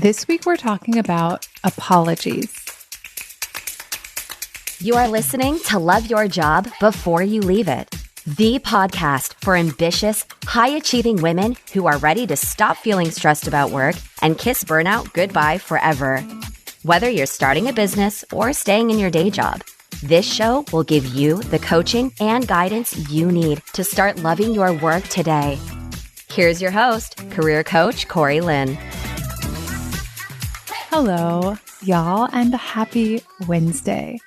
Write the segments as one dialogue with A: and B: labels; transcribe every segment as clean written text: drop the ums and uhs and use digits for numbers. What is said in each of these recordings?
A: This week, we're talking about apologies.
B: You are listening to Love Your Job Before You Leave It, the podcast for ambitious, high-achieving women who are ready to stop feeling stressed about work and kiss burnout goodbye forever. Whether you're starting a business or staying in your day job, this show will give you the coaching and guidance you need to start loving your work today. Here's your host, career coach Corey Lynn.
A: Hello, y'all, and happy Wednesday.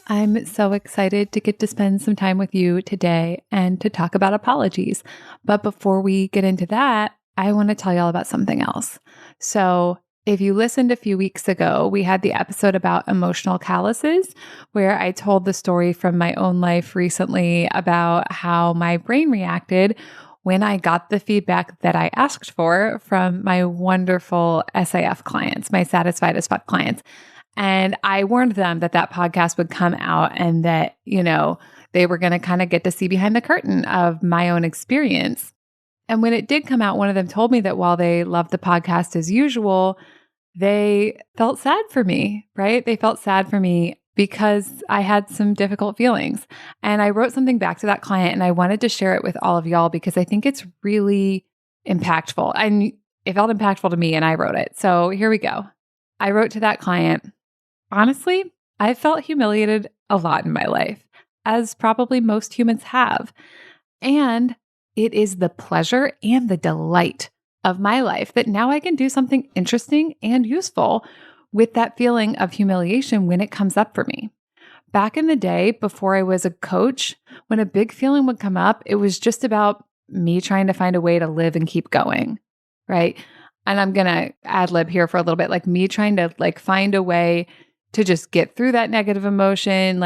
A: I'm so excited to get to spend some time with you today and to talk about apologies. But before we get into that, I want to tell y'all about something else. So if you listened a few weeks ago, we had the episode about emotional calluses, where I told the story from my own life recently about how my brain reacted when I got the feedback that I asked for from my wonderful SAF clients, my Satisfied as Fuck clients. And I warned them that that podcast would come out and that, they were going to kind of get to see behind the curtain of my own experience. And when it did come out, one of them told me that while they loved the podcast as usual, they felt sad for me, right? They felt sad for me because I had some difficult feelings. And I wrote something back to that client and I wanted to share it with all of y'all because I think it's really impactful. And it felt impactful to me and I wrote it. So here we go. I wrote to that client, honestly, I felt humiliated a lot in my life, as probably most humans have. And it is the pleasure and the delight of my life that now I can do something interesting and useful with that feeling of humiliation when it comes up for me. Back in the day, before I was a coach, when a big feeling would come up, it was just about me trying to find a way to live and keep going, right? And I'm going to ad lib here for a little bit, like me trying to find a way to just get through that negative emotion,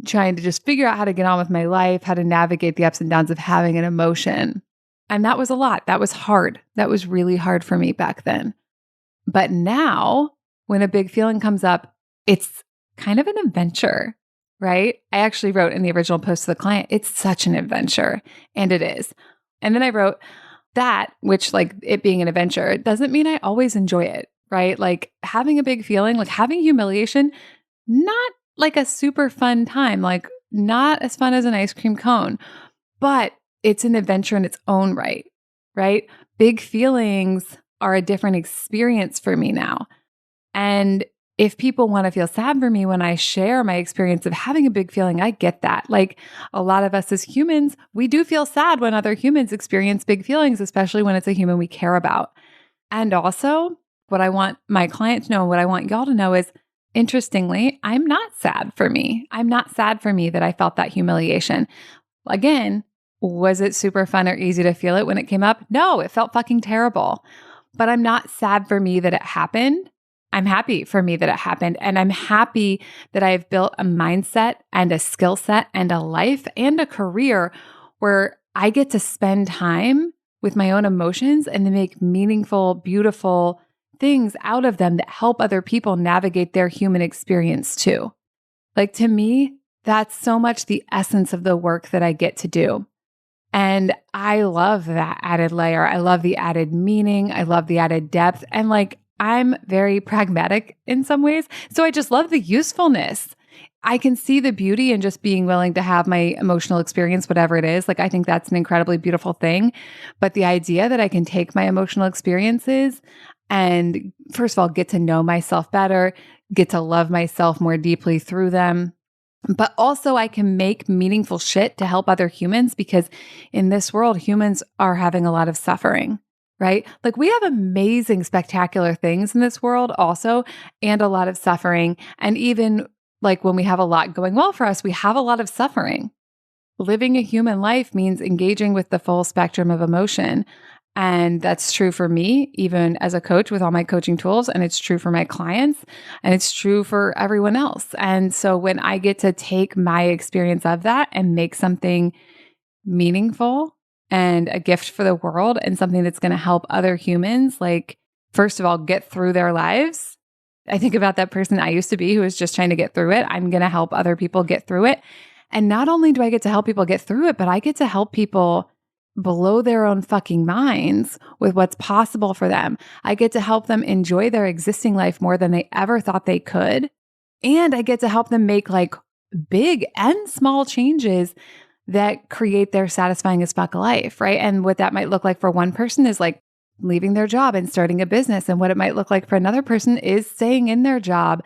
A: trying to just figure out how to get on with my life, how to navigate the ups and downs of having an emotion. And that was a lot. That was hard. That was really hard for me back then. But now, when a big feeling comes up, it's kind of an adventure, right? I actually wrote in the original post to the client, it's such an adventure. And it is. And then I wrote that, which it being an adventure, doesn't mean I always enjoy it, right? Having a big feeling, having humiliation, not a super fun time, not as fun as an ice cream cone, but it's an adventure in its own right? Big feelings are a different experience for me now. And if people want to feel sad for me when I share my experience of having a big feeling, I get that. A lot of us as humans, we do feel sad when other humans experience big feelings, especially when it's a human we care about. And also, what I want my client to know and what I want y'all to know is, interestingly, I'm not sad for me. I'm not sad for me that I felt that humiliation. Again, was it super fun or easy to feel it when it came up? No, it felt fucking terrible. But I'm not sad for me that it happened. I'm happy for me that it happened. And I'm happy that I've built a mindset and a skill set and a life and a career where I get to spend time with my own emotions and to make meaningful, beautiful things out of them that help other people navigate their human experience too. To me, that's so much the essence of the work that I get to do. And I love that added layer. I love the added meaning. I love the added depth. And I'm very pragmatic in some ways. So I just love the usefulness. I can see the beauty in just being willing to have my emotional experience, whatever it is. I think that's an incredibly beautiful thing. But the idea that I can take my emotional experiences and, first of all, get to know myself better, get to love myself more deeply through them. But also I can make meaningful shit to help other humans, because in this world, humans are having a lot of suffering, right? We have amazing, spectacular things in this world also, and a lot of suffering. And even when we have a lot going well for us, we have a lot of suffering. Living a human life means engaging with the full spectrum of emotion. And that's true for me, even as a coach with all my coaching tools. And it's true for my clients, and it's true for everyone else. And so when I get to take my experience of that and make something meaningful and a gift for the world and something that's going to help other humans, first of all, get through their lives. I think about that person I used to be who was just trying to get through it. I'm going to help other people get through it. And not only do I get to help people get through it, but I get to help people blow their own fucking minds with what's possible for them. I get to help them enjoy their existing life more than they ever thought they could. And I get to help them make like big and small changes that create their satisfying as fuck life, right? And what that might look like for one person is like leaving their job and starting a business. And what it might look like for another person is staying in their job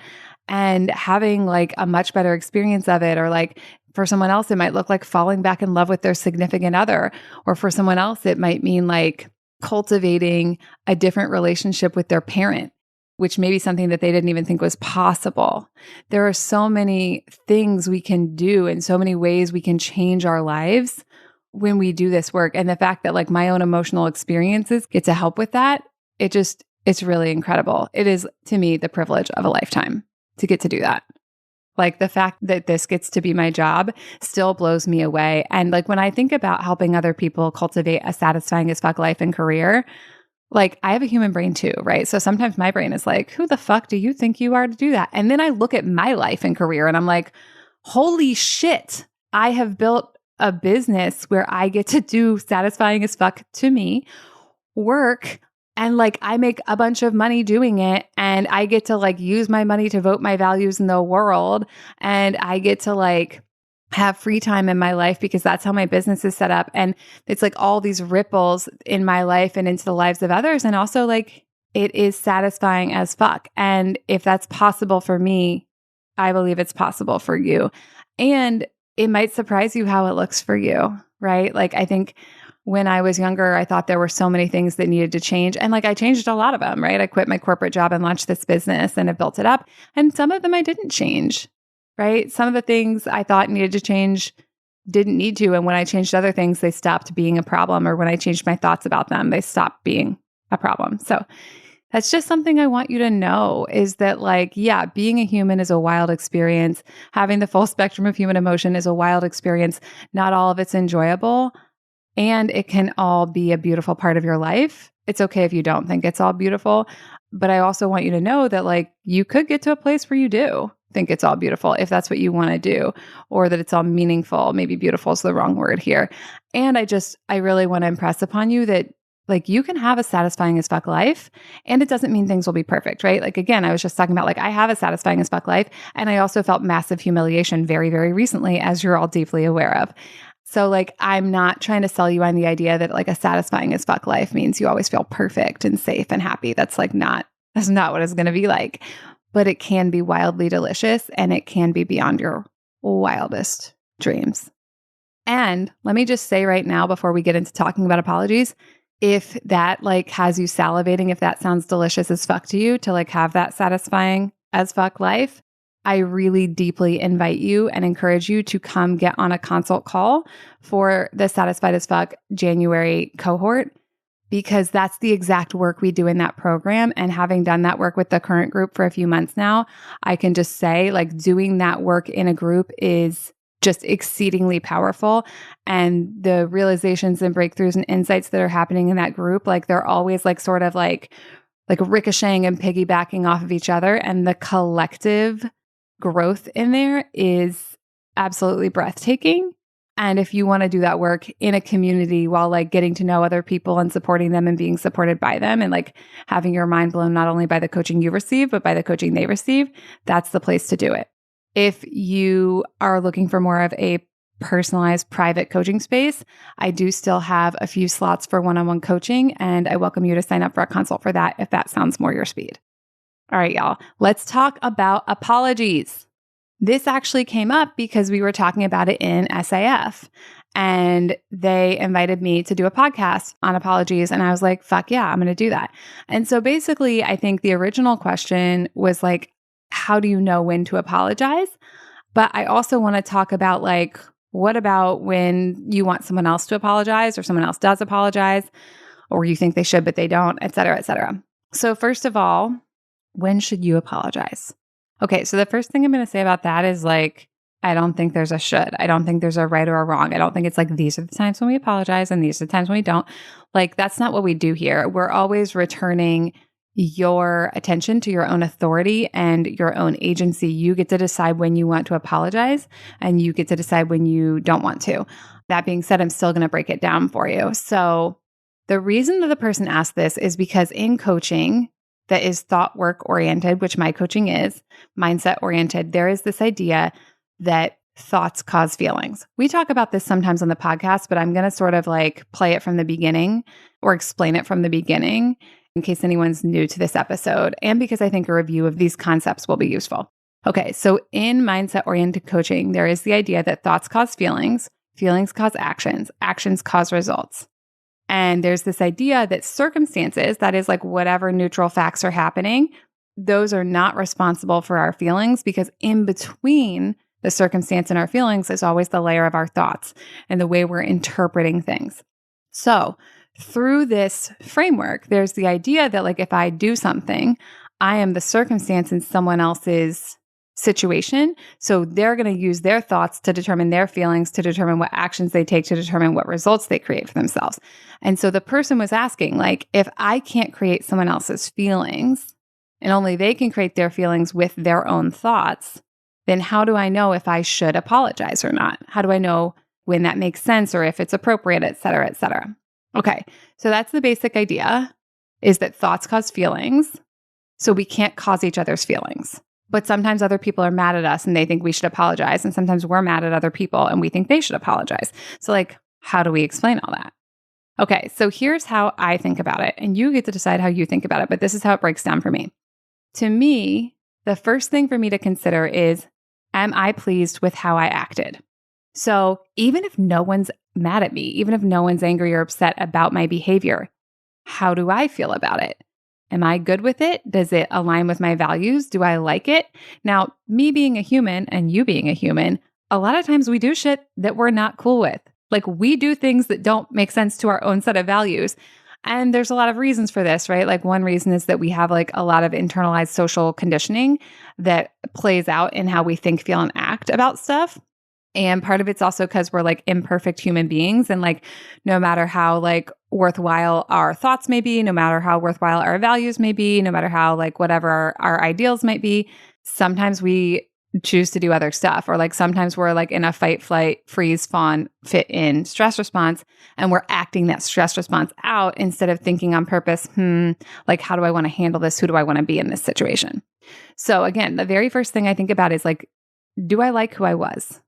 A: and having like a much better experience of it. Or like for someone else, it might look like falling back in love with their significant other. Or for someone else, it might mean like cultivating a different relationship with their parent, which may be something that they didn't even think was possible. There are so many things we can do and so many ways we can change our lives when we do this work. And the fact that like my own emotional experiences get to help with that, it's really incredible. It is, to me, the privilege of a lifetime to get to do that. Like the fact that this gets to be my job still blows me away. And like when I think about helping other people cultivate a satisfying as fuck life and career, like I have a human brain too, right? So sometimes my brain is like, who the fuck do you think you are to do that? And then I look at my life and career and I'm like, holy shit, I have built a business where I get to do satisfying as fuck to me work. And like I make a bunch of money doing it, and I get to like use my money to vote my values in the world. And I get to like have free time in my life because that's how my business is set up. And it's like all these ripples in my life and into the lives of others. And also like it is satisfying as fuck. And if that's possible for me, I believe it's possible for you. And it might surprise you how it looks for you, right? Like I think when I was younger, I thought there were so many things that needed to change. And like I changed a lot of them, right? I quit my corporate job and launched this business and have built it up. And some of them I didn't change, right? Some of the things I thought needed to change didn't need to. And when I changed other things, they stopped being a problem. Or when I changed my thoughts about them, they stopped being a problem. So that's just something I want you to know is that like, yeah, being a human is a wild experience. Having the full spectrum of human emotion is a wild experience. Not all of it's enjoyable. And it can all be a beautiful part of your life. It's okay if you don't think it's all beautiful. But I also want you to know that like you could get to a place where you do think it's all beautiful if that's what you want to do, or that it's all meaningful. Maybe beautiful is the wrong word here. And I really want to impress upon you that like you can have a satisfying as fuck life, and it doesn't mean things will be perfect, right? Like again, I was just talking about like I have a satisfying as fuck life, and I also felt massive humiliation very, very recently, as you're all deeply aware of. So like, I'm not trying to sell you on the idea that like a satisfying as fuck life means you always feel perfect and safe and happy. That's not what it's going to be like, but it can be wildly delicious, and it can be beyond your wildest dreams. And let me just say right now, before we get into talking about apologies, if that like has you salivating, if that sounds delicious as fuck to you to like have that satisfying as fuck life, I really deeply invite you and encourage you to come get on a consult call for the Satisfied as Fuck January cohort, because that's the exact work we do in that program. And having done that work with the current group for a few months now, I can just say like doing that work in a group is just exceedingly powerful. And the realizations and breakthroughs and insights that are happening in that group, like they're always like sort of like ricocheting and piggybacking off of each other. And the collective growth in there is absolutely breathtaking. And if you want to do that work in a community while like getting to know other people and supporting them and being supported by them and like having your mind blown not only by the coaching you receive, but by the coaching they receive, that's the place to do it. If you are looking for more of a personalized private coaching space, I do still have a few slots for one-on-one coaching, and I welcome you to sign up for a consult for that if that sounds more your speed. All right, y'all, let's talk about apologies. This actually came up because we were talking about it in SAF, and they invited me to do a podcast on apologies. And I was like, fuck yeah, I'm going to do that. And so basically, I think the original question was like, how do you know when to apologize? But I also want to talk about like, what about when you want someone else to apologize, or someone else does apologize, or you think they should, but they don't, et cetera, et cetera. So first of all, when should you apologize? Okay, so the first thing I'm going to say about that is like, I don't think there's a should. I don't think there's a right or a wrong. I don't think it's like, these are the times when we apologize and these are the times when we don't. Like, that's not what we do here. We're always returning your attention to your own authority and your own agency. You get to decide when you want to apologize, and you get to decide when you don't want to. That being said, I'm still going to break it down for you. So the reason that the person asked this is because in coaching that is thought work oriented, which my coaching is, mindset oriented, there is this idea that thoughts cause feelings. We talk about this sometimes on the podcast, but I'm going to sort of like play it from the beginning or explain it from the beginning in case anyone's new to this episode, and because I think a review of these concepts will be useful. Okay, so in mindset-oriented coaching, there is the idea that thoughts cause feelings, feelings cause actions, actions cause results. And there's this idea that circumstances, that is like whatever neutral facts are happening, those are not responsible for our feelings, because in between the circumstance and our feelings is always the layer of our thoughts and the way we're interpreting things. So through this framework, there's the idea that like if I do something, I am the circumstance in someone else's situation. So they're going to use their thoughts to determine their feelings, to determine what actions they take, to determine what results they create for themselves. And so the person was asking, like, if I can't create someone else's feelings and only they can create their feelings with their own thoughts, then how do I know if I should apologize or not? How do I know when that makes sense or if it's appropriate, et cetera, et cetera? Okay, so that's the basic idea, is that thoughts cause feelings, so we can't cause each other's feelings. But sometimes other people are mad at us and they think we should apologize, and sometimes we're mad at other people and we think they should apologize. So like, how do we explain all that? Okay, so here's how I think about it, and you get to decide how you think about it, but this is how it breaks down for me. To me, the first thing for me to consider is, am I pleased with how I acted? So even if no one's mad at me, even if no one's angry or upset about my behavior, how do I feel about it? Am I good with it? Does it align with my values? Do I like it? Now, me being a human and you being a human, a lot of times we do shit that we're not cool with. Like we do things that don't make sense to our own set of values. And there's a lot of reasons for this, right? Like one reason is that we have like a lot of internalized social conditioning that plays out in how we think, feel, and act about stuff. And part of it's also because we're like imperfect human beings. And like, no matter how like worthwhile our thoughts may be, no matter how worthwhile our values may be, no matter how like whatever our ideals might be, sometimes we choose to do other stuff. Or like sometimes we're like in a fight, flight, freeze, fawn, fit in stress response. And we're acting that stress response out instead of thinking on purpose, like, how do I want to handle this? Who do I want to be in this situation? So again, the very first thing I think about is like, do I like who I was?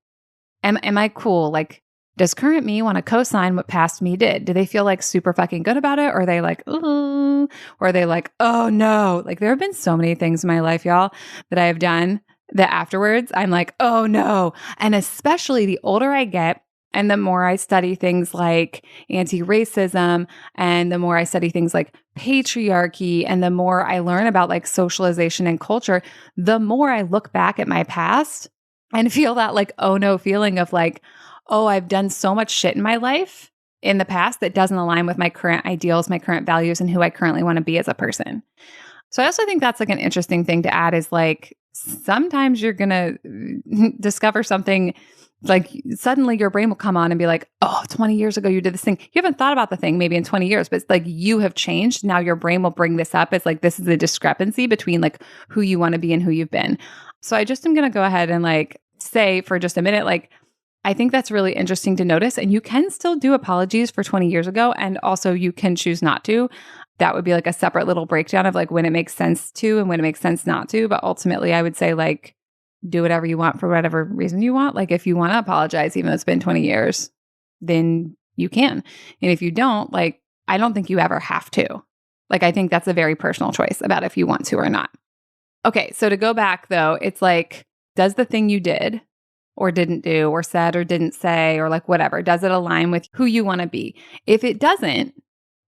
A: Am I cool? Like, does current me want to co-sign what past me did? Do they feel like super fucking good about it? Or are they like, ooh, or are they like, oh no? Like there have been so many things in my life, y'all, that I have done that afterwards I'm like, oh no. And especially the older I get and the more I study things like anti-racism and the more I study things like patriarchy and the more I learn about like socialization and culture, the more I look back at my past and feel that like, oh no feeling of like, oh, I've done so much shit in my life in the past that doesn't align with my current ideals, my current values, and who I currently want to be as a person. So I also think that's like an interesting thing to add is like, sometimes you're going to discover something like suddenly your brain will come on and be like, oh, 20 years ago you did this thing. You haven't thought about the thing maybe in 20 years, but it's like you have changed. Now your brain will bring this up as like, this is a discrepancy between like who you want to be and who you've been. So I just am going to go ahead and like say for just a minute, like, I think that's really interesting to notice. And you can still do apologies for 20 years ago. And also you can choose not to. That would be like a separate little breakdown of like when it makes sense to and when it makes sense not to. But ultimately I would say like, do whatever you want for whatever reason you want. Like if you want to apologize, even though it's been 20 years, then you can. And if you don't, like, I don't think you ever have to. Like, I think that's a very personal choice about if you want to or not. Okay. So to go back though, it's like, does the thing you did or didn't do or said or didn't say or like whatever, does it align with who you want to be? If it doesn't,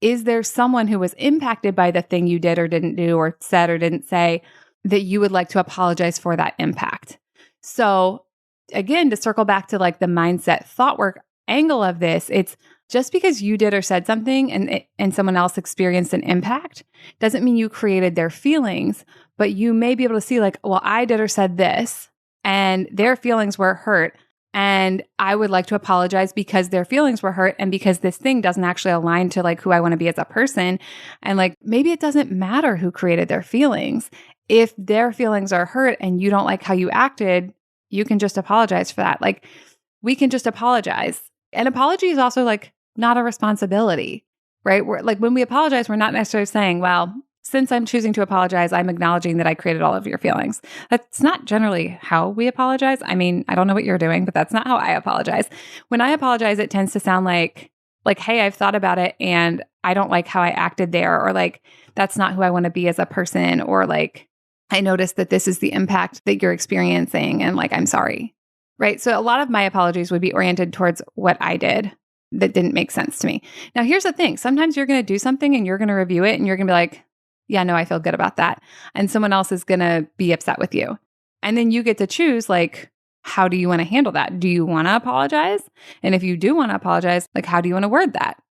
A: is there someone who was impacted by the thing you did or didn't do or said or didn't say that you would like to apologize for that impact? So again, to circle back to like the mindset thought work angle of this, it's just because you did or said something and someone else experienced an impact doesn't mean you created their feelings, but you may be able to see like, well, I did or said this and their feelings were hurt. And I would like to apologize because their feelings were hurt and because this thing doesn't actually align to like who I want to be as a person. And like, maybe it doesn't matter who created their feelings. If their feelings are hurt and you don't like how you acted, you can just apologize for that. Like we can just apologize An apology is also like not a responsibility, right? We're like when we apologize, we're not necessarily saying, well, since I'm choosing to apologize, I'm acknowledging that I created all of your feelings. That's not generally how we apologize. I mean, I don't know what you're doing, but that's not how I apologize. When I apologize, it tends to sound like, hey, I've thought about it and I don't like how I acted there, or like, that's not who I want to be as a person, or like, I noticed that this is the impact that you're experiencing and like, I'm sorry, right? So a lot of my apologies would be oriented towards what I did that didn't make sense to me. Now, here's the thing. Sometimes you're going to do something and you're going to review it and you're going to be like, yeah, no, I feel good about that. And someone else is going to be upset with you. And then you get to choose, like, how do you want to handle that? Do you want to apologize? And if you do want to apologize, like, how do you want to word that?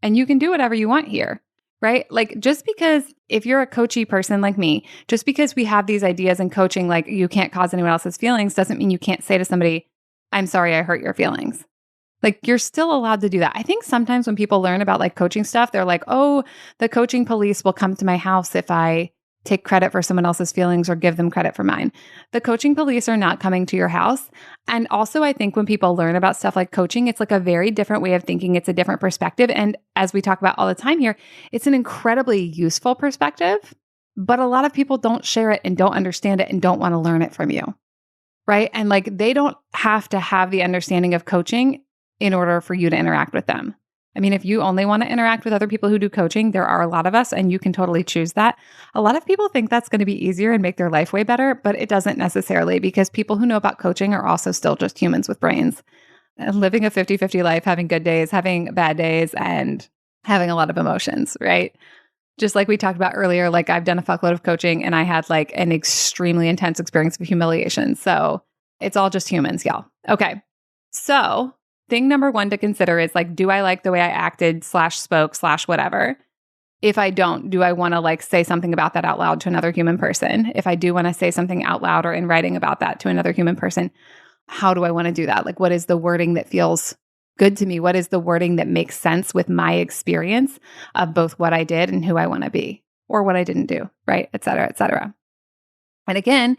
A: And you can do whatever you want here, right? Like, just because if you're a coachy person like me, just because we have these ideas in coaching, like you can't cause anyone else's feelings, doesn't mean you can't say to somebody, I'm sorry, I hurt your feelings. Like, you're still allowed to do that. I think sometimes when people learn about like coaching stuff, they're like, oh, the coaching police will come to my house if I take credit for someone else's feelings or give them credit for mine. The coaching police are not coming to your house. And also, I think when people learn about stuff like coaching, it's like a very different way of thinking. It's a different perspective. And as we talk about all the time here, it's an incredibly useful perspective, but a lot of people don't share it and don't understand it and don't want to learn it from you, right? And like, they don't have to have the understanding of coaching in order for you to interact with them. I mean, if you only want to interact with other people who do coaching, there are a lot of us and you can totally choose that. A lot of people think that's going to be easier and make their life way better, but it doesn't necessarily, because people who know about coaching are also still just humans with brains, living a 50-50 life, having good days, having bad days, and having a lot of emotions, right? Just like we talked about earlier, like I've done a fuckload of coaching and I had like an extremely intense experience of humiliation. So it's all just humans, y'all. Okay. So thing number one to consider is like, do I like the way I acted / spoke / whatever? If I don't, do I want to like say something about that out loud to another human person? If I do want to say something out loud or in writing about that to another human person, how do I want to do that? Like, what is the wording that feels good to me? What is the wording that makes sense with my experience of both what I did and who I want to be, or what I didn't do, right? Et cetera, et cetera. And again,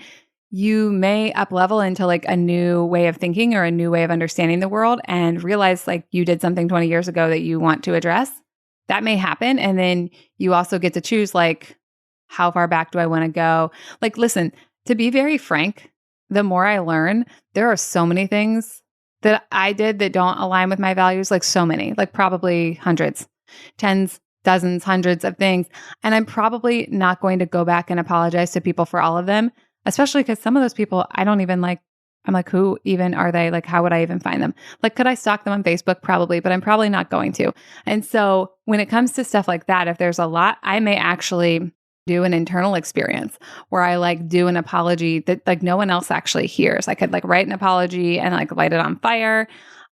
A: you may up level into like a new way of thinking or a new way of understanding the world and realize like you did something 20 years ago that you want to address. That may happen. And then you also get to choose like, how far back do I want to go? Like, listen, to be very frank, the more I learn, there are so many things that I did that don't align with my values, like so many, like probably hundreds, tens, dozens, hundreds of things. And I'm probably not going to go back and apologize to people for all of them. Especially because some of those people I don't even like. I'm like, who even are they? Like, how would I even find them? Like, could I stalk them on Facebook? Probably, but I'm probably not going to. And so when it comes to stuff like that, if there's a lot, I may actually do an internal experience where I like do an apology that like no one else actually hears. I could like write an apology and like light it on fire.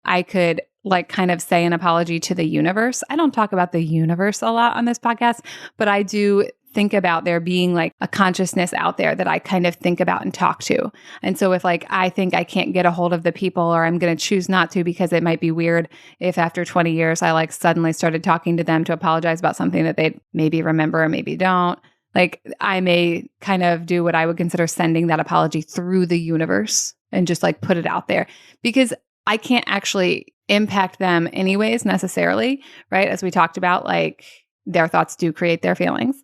A: I could like kind of say an apology to the universe. I don't talk about the universe a lot on this podcast, but I do think about there being like a consciousness out there that I kind of think about and talk to. And so if like I think I can't get a hold of the people, or I'm going to choose not to because it might be weird if after 20 years I like suddenly started talking to them to apologize about something that they maybe remember or maybe don't, like I may kind of do what I would consider sending that apology through the universe and just like put it out there, because I can't actually impact them anyways necessarily, right? As we talked about, like their thoughts do create their feelings.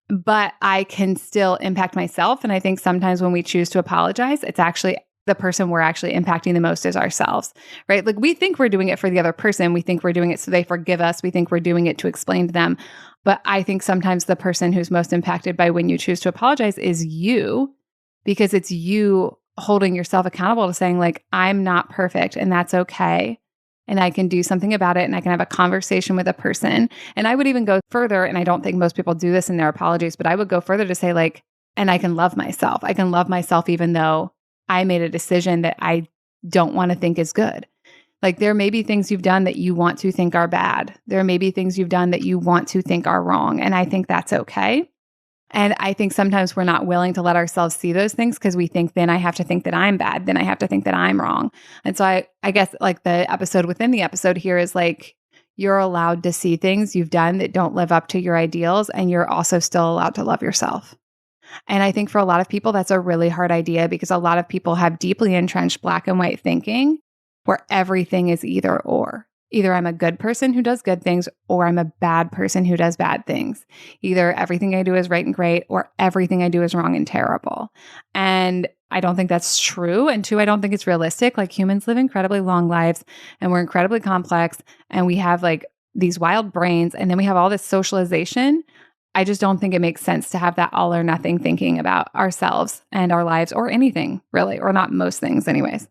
A: But I can still impact myself. And I think sometimes when we choose to apologize, it's actually the person we're actually impacting the most is ourselves, right? Like we think we're doing it for the other person. We think we're doing it so they forgive us. We think we're doing it to explain to them. But I think sometimes the person who's most impacted by when you choose to apologize is you, because it's you holding yourself accountable to saying like, I'm not perfect and that's okay. And I can do something about it and I can have a conversation with a person. And I would even go further, and I don't think most people do this in their apologies, but I would go further to say like, and I can love myself. I can love myself even though I made a decision that I don't want to think is good. Like there may be things you've done that you want to think are bad. There may be things you've done that you want to think are wrong. And I think that's okay. And I think sometimes we're not willing to let ourselves see those things because we think then I have to think that I'm bad. Then I have to think that I'm wrong. And so I guess like the episode within the episode here is like, you're allowed to see things you've done that don't live up to your ideals. And you're also still allowed to love yourself. And I think for a lot of people, that's a really hard idea because a lot of people have deeply entrenched black and white thinking where everything is either or. Either I'm a good person who does good things or I'm a bad person who does bad things. Either everything I do is right and great or everything I do is wrong and terrible. And I don't think that's true. And two, I don't think it's realistic. Like humans live incredibly long lives and we're incredibly complex and we have like these wild brains and then we have all this socialization. I just don't think it makes sense to have that all or nothing thinking about ourselves and our lives or anything really, or not most things anyways.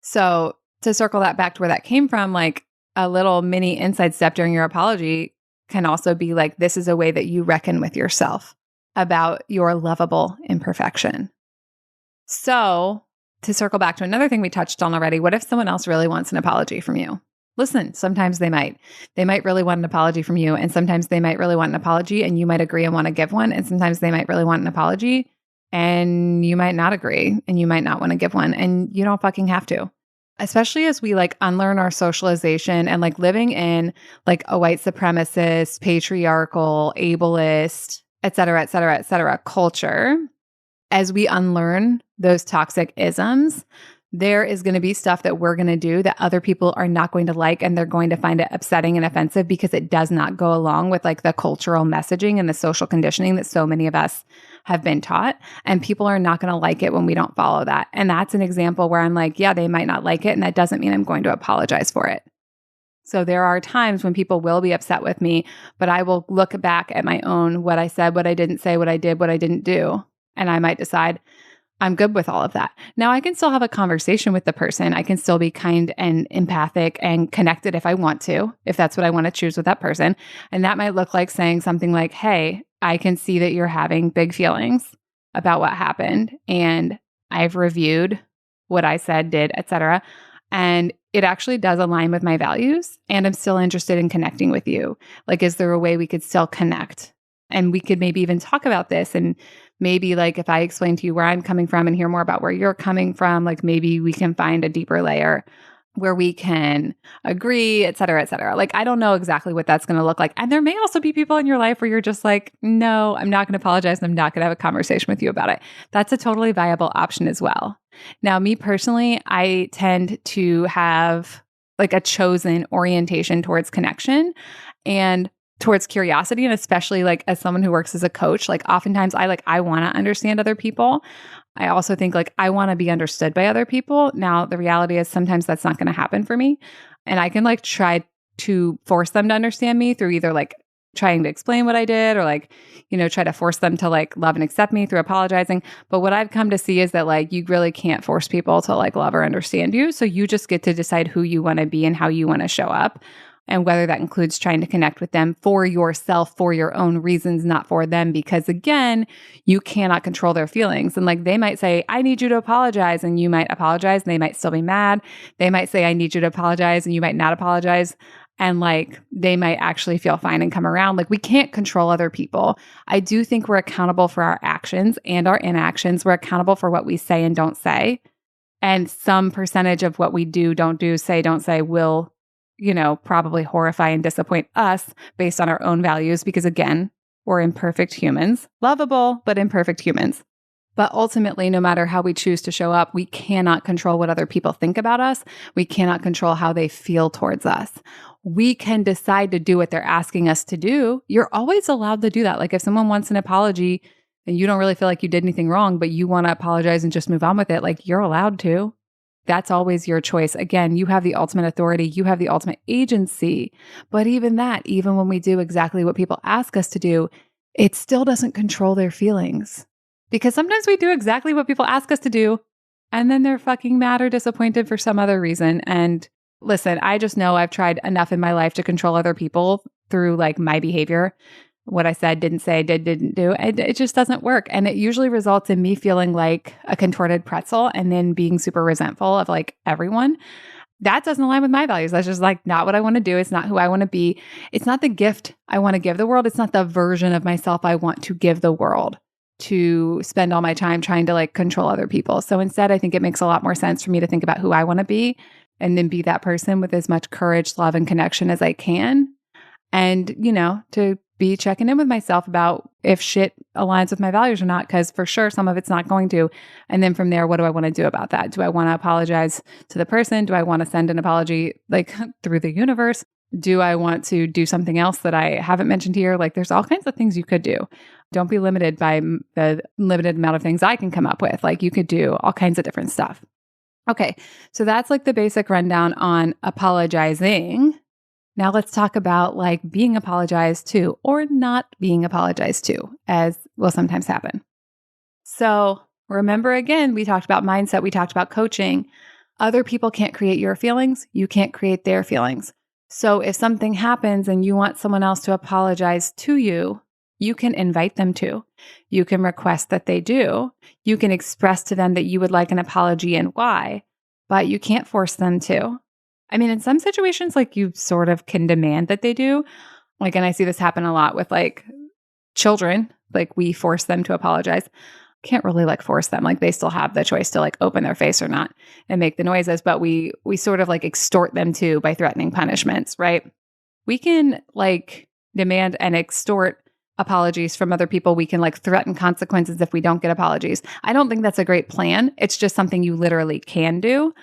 A: So to circle that back to where that came from, like a little mini inside step during your apology can also be like, this is a way that you reckon with yourself about your lovable imperfection. So to circle back to another thing we touched on already, what if someone else really wants an apology from you? Listen, sometimes they might really want an apology from you. And sometimes they might really want an apology and you might agree and want to give one. And sometimes they might really want an apology and you might not agree and you might not want to give one. And you don't fucking have to. Especially as we like unlearn our socialization and like living in like a white supremacist, patriarchal, ableist, et cetera, culture, as we unlearn those toxic isms, there is going to be stuff that we're going to do that other people are not going to like and they're going to find it upsetting and offensive because it does not go along with like the cultural messaging and the social conditioning that so many of us have been taught. And people are not going to like it when we don't follow that. And that's an example where I'm like, yeah, they might not like it. And that doesn't mean I'm going to apologize for it. So there are times when people will be upset with me, but I will look back at my own, what I said, what I didn't say, what I did, what I didn't do. And I might decide I'm good with all of that. Now I can still have a conversation with the person. I can still be kind and empathic and connected if I want to, if that's what I want to choose with that person. And that might look like saying something like, hey, I can see that you're having big feelings about what happened. And I've reviewed what I said, did, etc. And it actually does align with my values. And I'm still interested in connecting with you. Like, is there a way we could still connect? And we could maybe even talk about this. And maybe like if I explain to you where I'm coming from and hear more about where you're coming from, like maybe we can find a deeper layer where we can agree, et cetera, et cetera. Like, I don't know exactly what that's going to look like. And there may also be people in your life where you're just like, no, I'm not going to apologize. And I'm not going to have a conversation with you about it. That's a totally viable option as well. Now, me personally, I tend to have like a chosen orientation towards connection and towards curiosity. And especially like as someone who works as a coach, like oftentimes I want to understand other people. I also think like I want to be understood by other people. Now, the reality is sometimes that's not going to happen for me. And I can like try to force them to understand me through either like trying to explain what I did or like, you know, try to force them to like love and accept me through apologizing. But what I've come to see is that like you really can't force people to like love or understand you. So you just get to decide who you want to be and how you want to show up. And whether that includes trying to connect with them for yourself, for your own reasons, not for them. Because again, you cannot control their feelings. And like they might say, I need you to apologize. And you might apologize and they might still be mad. They might say, I need you to apologize. And you might not apologize. And like they might actually feel fine and come around. Like we can't control other people. I do think we're accountable for our actions and our inactions. We're accountable for what we say and don't say. And some percentage of what we do, don't do, say, don't say will, you know, probably horrify and disappoint us based on our own values, because again, we're imperfect humans, lovable, but imperfect humans. But ultimately, no matter how we choose to show up, we cannot control what other people think about us. We cannot control how they feel towards us. We can decide to do what they're asking us to do. You're always allowed to do that. Like if someone wants an apology and you don't really feel like you did anything wrong, but you want to apologize and just move on with it, like you're allowed to. That's always your choice. Again, you have the ultimate authority. You have the ultimate agency. But even that, even when we do exactly what people ask us to do, it still doesn't control their feelings. Because sometimes we do exactly what people ask us to do, and then they're fucking mad or disappointed for some other reason. And listen, I just know I've tried enough in my life to control other people through like my behavior. What I said, didn't say, didn't do. It just doesn't work. And it usually results in me feeling like a contorted pretzel and then being super resentful of like everyone. That doesn't align with my values. That's just like not what I want to do. It's not who I want to be. It's not the gift I want to give the world. It's not the version of myself I want to give the world, to spend all my time trying to like control other people. So instead, I think it makes a lot more sense for me to think about who I want to be and then be that person with as much courage, love, and connection as I can. And, you know, to be checking in with myself about if shit aligns with my values or not, because for sure some of it's not going to. And then from there, what do I want to do about that? Do I want to apologize to the person? Do I want to send an apology like through the universe? Do I want to do something else that I haven't mentioned here? Like there's all kinds of things you could do. Don't be limited by the limited amount of things I can come up with. Like you could do all kinds of different stuff. Okay, so that's like the basic rundown on apologizing. Now let's talk about like being apologized to or not being apologized to, as will sometimes happen. So remember again, we talked about mindset, we talked about coaching. Other people can't create your feelings. You can't create their feelings. So if something happens and you want someone else to apologize to you, you can invite them to. You can request that they do. You can express to them that you would like an apology and why, but you can't force them to. I mean, in some situations, like you sort of can demand that they do. Like, and I see this happen a lot with like children, like we force them to apologize. Can't really like force them. Like they still have the choice to like open their face or not and make the noises, but we sort of like extort them to by threatening punishments, right? We can like demand and extort apologies from other people. We can like threaten consequences if we don't get apologies. I don't think that's a great plan. It's just something you literally can do.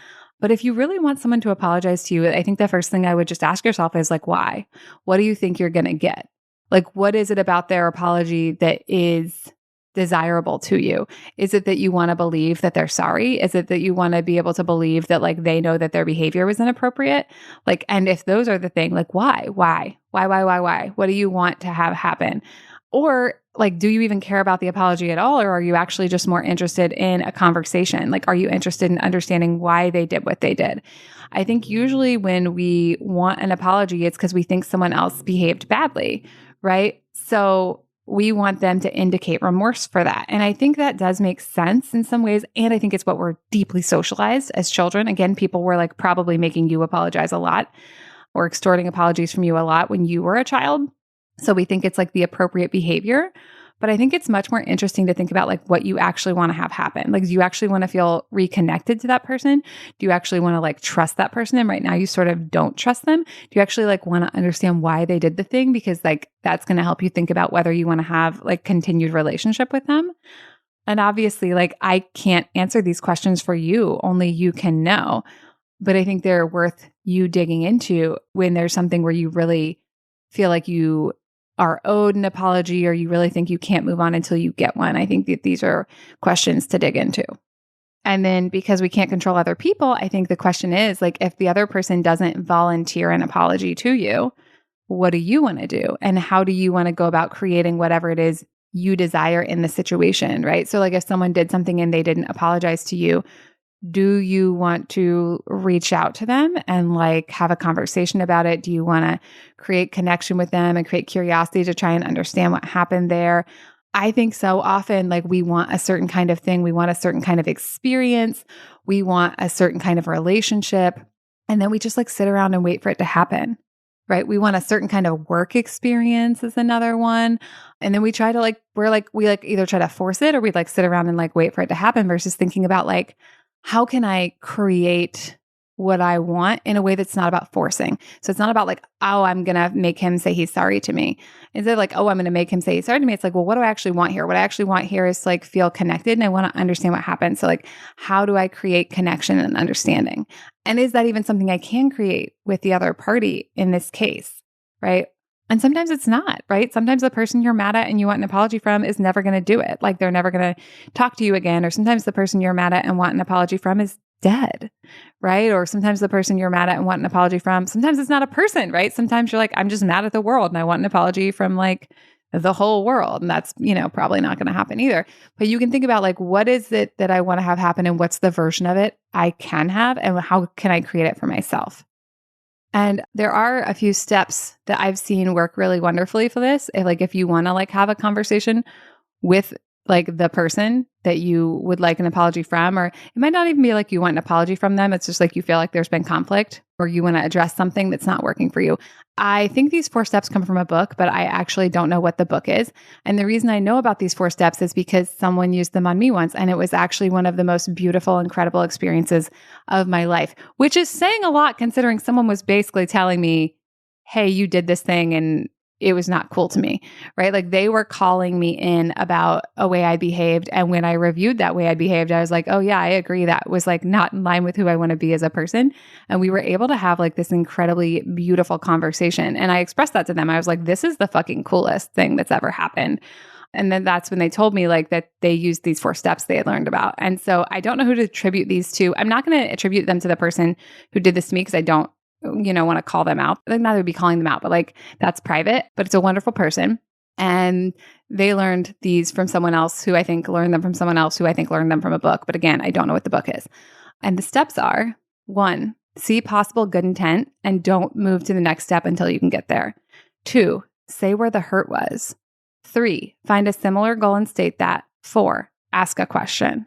A: But if you really want someone to apologize to you, I think the first thing I would just ask yourself is like, why? What do you think you're going to get? Like, what is it about their apology that is desirable to you? Is it that you want to believe that they're sorry? Is it that you want to be able to believe that like they know that their behavior was inappropriate? Like, and if those are the thing, like why? What do you want to have happen? Or like, do you even care about the apology at all? Or are you actually just more interested in a conversation? Like, are you interested in understanding why they did what they did? I think usually when we want an apology, it's because we think someone else behaved badly, right? So we want them to indicate remorse for that. And I think that does make sense in some ways. And I think it's what we're deeply socialized as children. Again, people were like probably making you apologize a lot or extorting apologies from you a lot when you were a child. So we think it's like the appropriate behavior. But I think it's much more interesting to think about like what you actually want to have happen. Like, do you actually want to feel reconnected to that person? Do you actually want to like trust that person? And right now you sort of don't trust them. Do you actually like want to understand why they did the thing? Because like that's going to help you think about whether you want to have like continued relationship with them. And obviously like I can't answer these questions for you. Only you can know. But I think they're worth you digging into when there's something where you really feel like you are owed an apology or you really think you can't move on until you get one. I think that these are questions to dig into. And then because we can't control other people, I think the question is like, if the other person doesn't volunteer an apology to you, what do you want to do? And how do you want to go about creating whatever it is you desire in the situation, right? So like if someone did something and they didn't apologize to you, do you want to reach out to them and like have a conversation about it? Do you want to create connection with them and create curiosity to try and understand what happened there? I think so often like we want a certain kind of thing. We want a certain kind of experience. We want a certain kind of relationship. And then we just like sit around and wait for it to happen, right? We want a certain kind of work experience is another one. And then we try to like, we either try to force it or we like sit around and like wait for it to happen versus thinking about like, how can I create what I want in a way that's not about forcing? So it's not about like, oh, I'm going to make him say he's sorry to me. Instead of like, oh, I'm going to make him say he's sorry to me. It's like, well, what do I actually want here? What I actually want here is to like feel connected and I want to understand what happened. So like, how do I create connection and understanding? And is that even something I can create with the other party in this case, right? And sometimes it's not, right? Sometimes the person you're mad at and you want an apology from is never going to do it. Like they're never going to talk to you again. Or sometimes the person you're mad at and want an apology from is dead, right? Or sometimes the person you're mad at and want an apology from, sometimes it's not a person, right? Sometimes you're like, I'm just mad at the world and I want an apology from like the whole world. And that's, probably not going to happen either. But you can think about like, what is it that I want to have happen and what's the version of it I can have and how can I create it for myself? And there are a few steps that I've seen work really wonderfully for this. If you want to like have a conversation with like the person that you would like an apology from, or it might not even be like you want an apology from them. It's just like you feel like there's been conflict or you want to address something that's not working for you. I think these 4 steps come from a book, but I actually don't know what the book is. And the reason I know about these 4 steps is because someone used them on me once. And it was actually one of the most beautiful, incredible experiences of my life, which is saying a lot considering someone was basically telling me, hey, you did this thing and it was not cool to me, right? Like they were calling me in about a way I behaved. And when I reviewed that way I behaved, I was like, oh yeah, I agree. That was like not in line with who I want to be as a person. And we were able to have like this incredibly beautiful conversation. And I expressed that to them. I was like, this is the fucking coolest thing that's ever happened. And then that's when they told me like that they used these 4 steps they had learned about. And so I don't know who to attribute these to. I'm not going to attribute them to the person who did this to me because I don't want to call them out. Like not to be calling them out, but like that's private, but it's a wonderful person. And they learned these from someone else who I think learned them from someone else who I think learned them from a book. But again, I don't know what the book is. And the steps are 1, see possible good intent and don't move to the next step until you can get there. 2, say where the hurt was. 3, find a similar goal and state that. 4, ask a question.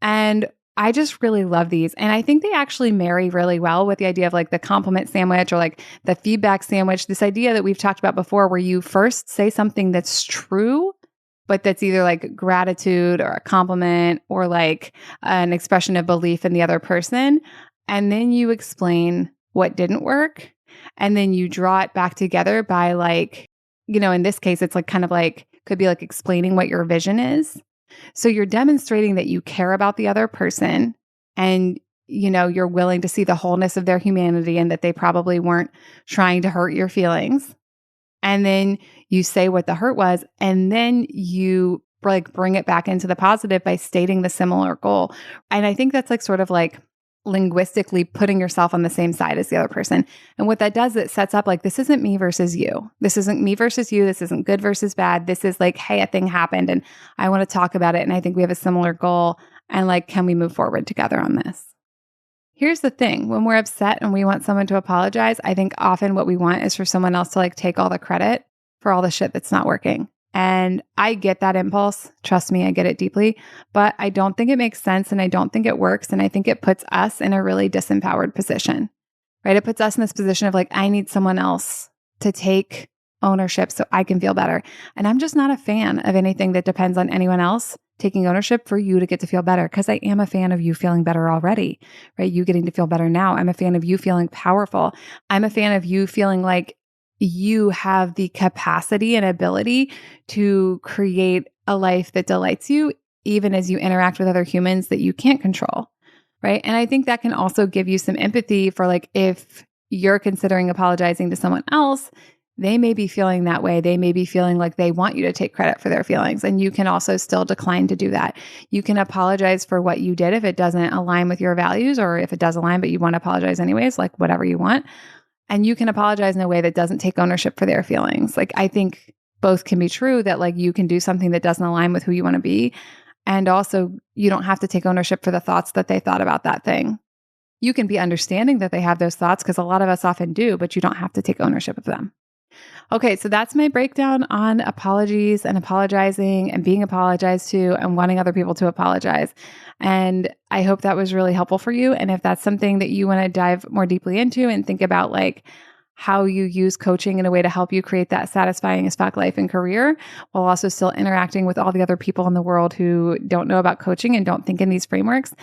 A: And I just really love these. And I think they actually marry really well with the idea of like the compliment sandwich or like the feedback sandwich, this idea that we've talked about before, where you first say something that's true, but that's either like gratitude or a compliment or like an expression of belief in the other person. And then you explain what didn't work. And then you draw it back together by like, in this case, it's like kind of like, could be like explaining what your vision is. So you're demonstrating that you care about the other person and, you're willing to see the wholeness of their humanity and that they probably weren't trying to hurt your feelings. And then you say what the hurt was, and then you like bring it back into the positive by stating the similar goal. And I think that's like sort of like linguistically putting yourself on the same side as the other person. And what that does, it sets up like, this isn't me versus you. This isn't me versus you. This isn't good versus bad. This is like, hey, a thing happened and I want to talk about it. And I think we have a similar goal. And like, can we move forward together on this? Here's the thing. When we're upset and we want someone to apologize, I think often what we want is for someone else to like take all the credit for all the shit that's not working. And I get that impulse. Trust me, I get it deeply, but I don't think it makes sense and I don't think it works. And I think it puts us in a really disempowered position, right? It puts us in this position of like, I need someone else to take ownership so I can feel better. And I'm just not a fan of anything that depends on anyone else taking ownership for you to get to feel better. Because I am a fan of you feeling better already, right? You getting to feel better now. I'm a fan of you feeling powerful. I'm a fan of you feeling like you have the capacity and ability to create a life that delights you, even as you interact with other humans that you can't control, right? And I think that can also give you some empathy for like, if you're considering apologizing to someone else, they may be feeling that way. They may be feeling like they want you to take credit for their feelings. And you can also still decline to do that. You can apologize for what you did if it doesn't align with your values, or if it does align, but you want to apologize anyways, like whatever you want. And you can apologize in a way that doesn't take ownership for their feelings. Like, I think both can be true, that like you can do something that doesn't align with who you want to be. And also you don't have to take ownership for the thoughts that they thought about that thing. You can be understanding that they have those thoughts, because a lot of us often do, but you don't have to take ownership of them. Okay, so that's my breakdown on apologies and apologizing and being apologized to and wanting other people to apologize. And I hope that was really helpful for you. And if that's something that you want to dive more deeply into and think about like how you use coaching in a way to help you create that satisfying as fuck life and career, while also still interacting with all the other people in the world who don't know about coaching and don't think in these frameworks,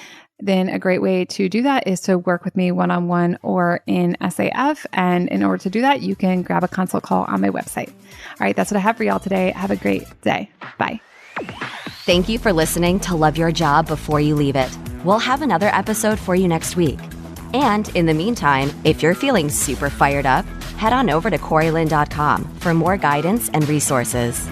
A: then a great way to do that is to work with me one-on-one or in SAF. And in order to do that, you can grab a consult call on my website. All right, that's what I have for y'all today. Have a great day. Bye.
B: Thank you for listening to Love Your Job Before You Leave It. We'll have another episode for you next week. And in the meantime, if you're feeling super fired up, head on over to CoreyLynn.com for more guidance and resources.